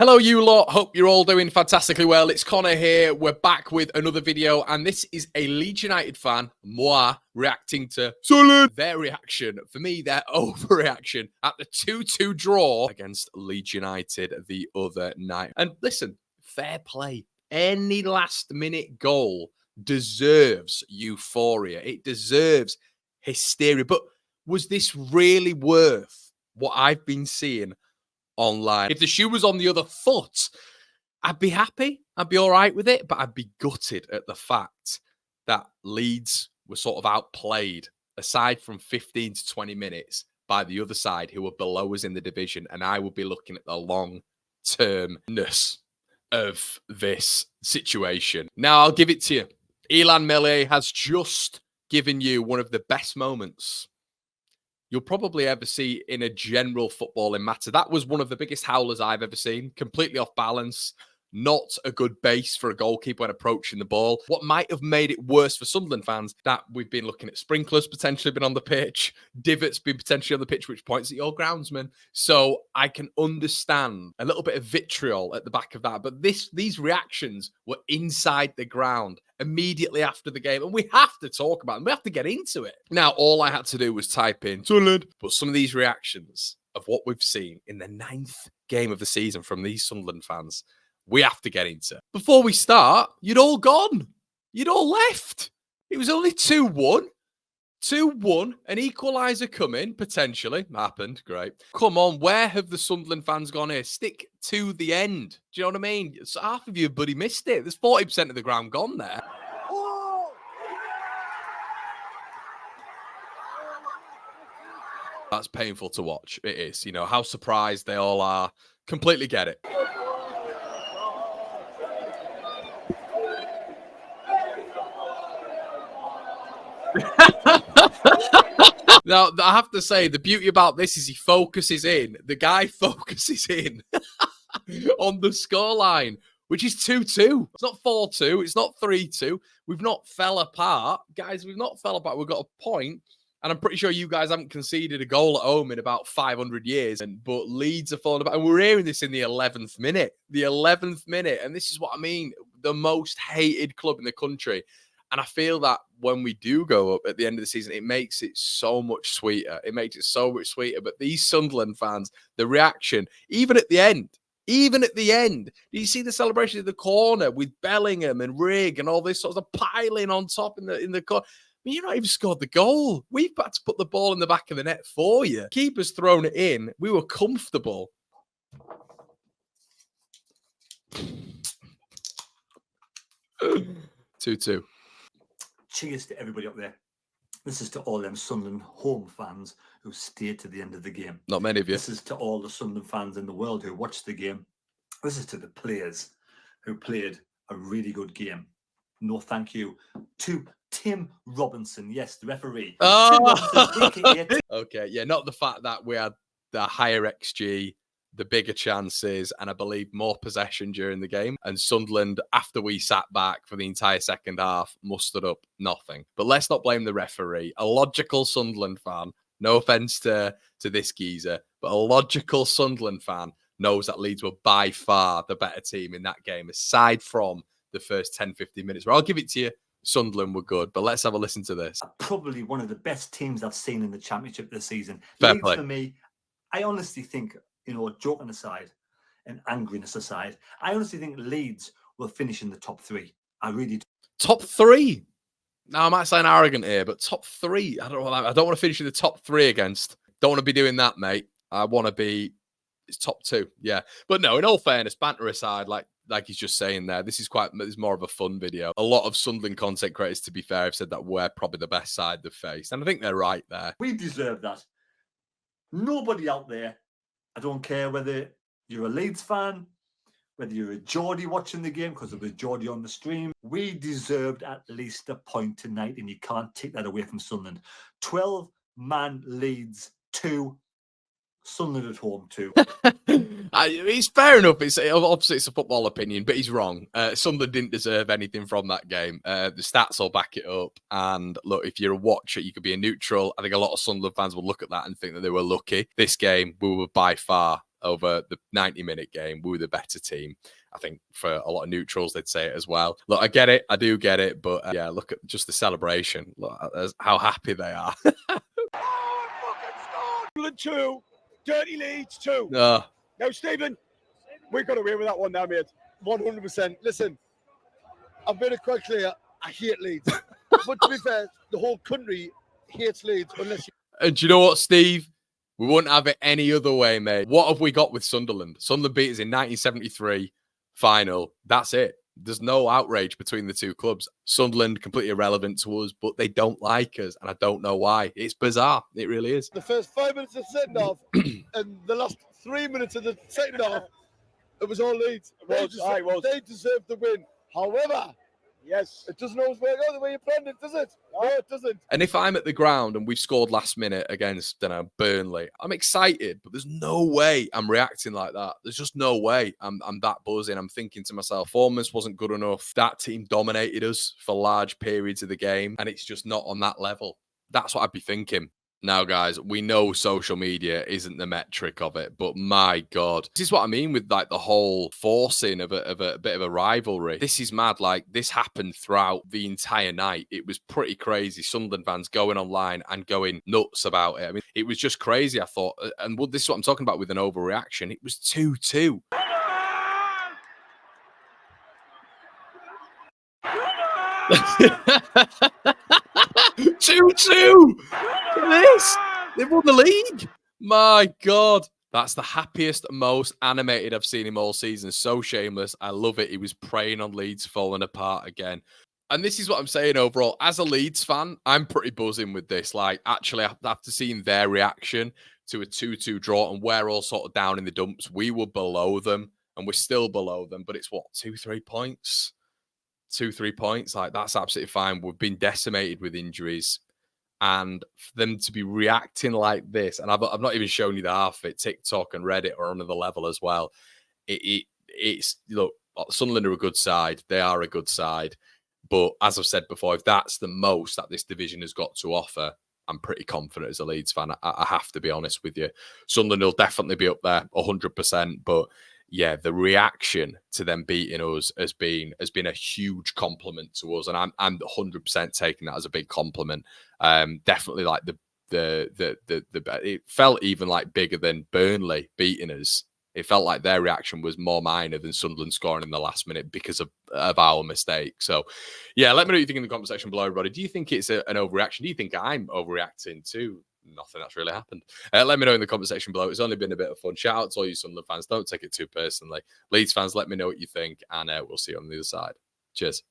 Hello, you lot. Hope you're all doing fantastically well. It's Connor here. We're back with another video, and this is a Leeds United fan, moi, reacting to Sunderland. Their reaction, for me, their overreaction at the 2-2 draw against Leeds United the other night. And listen, fair play. Any last-minute goal deserves euphoria. It deserves hysteria. But was this really worth what I've been seeing online? If the shoe was on the other foot, I'd be happy. I'd be all right with it, but I'd be gutted at the fact that Leeds were sort of outplayed, aside from 15 to 20 minutes, by the other side who were below us in the division. And I would be looking at the long-termness of this situation. Now, I'll give it to you. Elan Mele has just given you one of the best moments you'll probably ever see in a general footballing matter. That was one of the biggest howlers I've ever seen. Completely off balance. Not a good base for a goalkeeper when approaching the ball. What might have made it worse for Sunderland fans, that we've been looking at sprinklers potentially been on the pitch, divots been potentially on the pitch, which points at your groundsman. So I can understand a little bit of vitriol at the back of that. But these reactions were inside the ground immediately after the game. And we have to talk about them. We have to get into it. Now, all I had to do was type in Sunderland. But some of these reactions of what we've seen in the 9th game of the season from these Sunderland fans, we have to get into. Before we start, you'd all gone. You'd all left. It was only 2-1. 2-1. An equaliser coming, potentially. Happened. Great. Come on, where have the Sunderland fans gone here? Stick to the end. Do you know what I mean? So half of you, buddy, missed it. There's 40% of the ground gone there. That's painful to watch. It is. You know, how surprised they all are. Completely get it. Now, I have to say, the beauty about this is he focuses in. The guy focuses in on the scoreline, which is 2-2. It's not 4-2. It's not 3-2. We've not fell apart. Guys, we've not fell apart. We've got a point. And I'm pretty sure you guys haven't conceded a goal at home in about 500 years. But Leeds are falling apart. And we're hearing this in the 11th minute. The 11th minute. And this is what I mean. The most hated club in the country. And I feel that when we do go up at the end of the season, it makes it so much sweeter. It makes it so much sweeter. But these Sunderland fans, the reaction, even at the end, do you see the celebration in the corner with Bellingham and Rigg and all this sort of piling on top in the corner? I mean, you've not even scored the goal. We've had to put the ball in the back of the net for you. Keeper's thrown it in. We were comfortable. Two-two. Cheers to everybody up there. This is to all them Sunderland home fans who stayed to the end of the game. Not many of you. This is to all the Sunderland fans in the world who watched the game. This is to the players who played a really good game. No thank you to Tim Robinson. Yes, the referee. Oh. Tim Robinson, okay, yeah, not the fact that we had the higher XG, the bigger chances, and I believe more possession during the game. And Sunderland, after we sat back for the entire second half, mustered up nothing. But let's not blame the referee. A logical Sunderland fan, no offence to this geezer, but a logical Sunderland fan knows that Leeds were by far the better team in that game, aside from the first 10-15 minutes, where I'll give it to you, Sunderland were good. But let's have a listen to this. Probably one of the best teams I've seen in the Championship this season. Fair Leeds, play. for me, I honestly think, you know, joking aside and angriness aside, I honestly think Leeds will finish in the top 3. I really do. Top 3? Now, I might sound arrogant here, but top 3? I don't want to finish in the top 3 against. Don't want to be doing that, mate. I want to be... It's top 2, yeah. But no, in all fairness, banter aside, like he's just saying there, this is more of a fun video. A lot of Sunderland content creators, to be fair, have said that we're probably the best side they've faced. And I think they're right there. We deserve that. Nobody out there, I don't care whether you're a Leeds fan, whether you're a Geordie watching the game, because it was Geordie on the stream, we deserved at least a point tonight, and you can't take that away from Sunderland. 12-man Leeds, 2. Sunderland at home, 2. It's fair enough. Obviously, it's a football opinion, but he's wrong. Sunderland didn't deserve anything from that game. The stats will back it up. And look, if you're a watcher, you could be a neutral. I think a lot of Sunderland fans will look at that and think that they were lucky. This game, we were by far over the 90-minute game. We were the better team. I think for a lot of neutrals, they'd say it as well. Look, I get it. I do get it. But yeah, look at just the celebration. Look at how happy they are. Sunderland 2, dirty Leeds 2. No. Now, Stephen, we got away with that one now, mate. 100%. Listen, I've made it quite clear, I hate Leeds. But to be fair, the whole country hates Leeds unless you... And do you know what, Steve? We wouldn't have it any other way, mate. What have we got with Sunderland? Sunderland beat us in 1973 final. That's it. There's no outrage between the two clubs. Sunderland completely irrelevant to us, but they don't like us, and I don't know why. It's bizarre. It really is. The first 5 minutes of the second half and the last 3 minutes of the second half, it was all Leeds. They deserved the win. However, yes, it doesn't always work out the way you planned it, does it? No, it doesn't. And if I'm at the ground and we've scored last minute against Burnley, I'm excited, but there's no way I'm reacting like that. There's just no way I'm that buzzing. I'm thinking to myself, performance wasn't good enough. That team dominated us for large periods of the game, and it's just not on that level. That's what I'd be thinking. Now, guys, we know social media isn't the metric of it, but my God, this is what I mean with like the whole forcing of a bit of a rivalry. This is mad. Like, this happened throughout the entire night. It was pretty crazy. Sunderland fans going online and going nuts about it. I mean, it was just crazy, I thought. And this is what I'm talking about with an overreaction. It was 2-2. Two. This, they've won the league. My God, that's the happiest, most animated I've seen him all season. So shameless. I love it. He was preying on Leeds falling apart again. And this is what I'm saying overall. As a Leeds fan, I'm pretty buzzing with this. Like, actually, after seeing their reaction to a 2-2 draw, and we're all sort of down in the dumps, we were below them, and we're still below them. But it's what, 2-3 points? 2-3 points. Like, that's absolutely fine. We've been decimated with injuries. And for them to be reacting like this, and I've not even shown you the half of it, TikTok and Reddit are on the level as well. It's look, Sunderland are a good side. They are a good side. But as I've said before, if that's the most that this division has got to offer, I'm pretty confident as a Leeds fan. I have to be honest with you. Sunderland will definitely be up there 100%. But yeah, the reaction to them beating us has been a huge compliment to us, and I'm 100% taking that as a big compliment. Definitely, like it felt even like bigger than Burnley beating us. It felt like their reaction was more minor than Sunderland scoring in the last minute because of our mistake. So, yeah, let me know what you think in the comment section below, everybody. Do you think it's an overreaction? Do you think I'm overreacting to nothing that's really happened? Let me know in the comment section below. It's only been a bit of fun. Shout out to all you Sunderland fans. Don't take it too personally. Leeds fans, let me know what you think, and we'll see you on the other side. Cheers.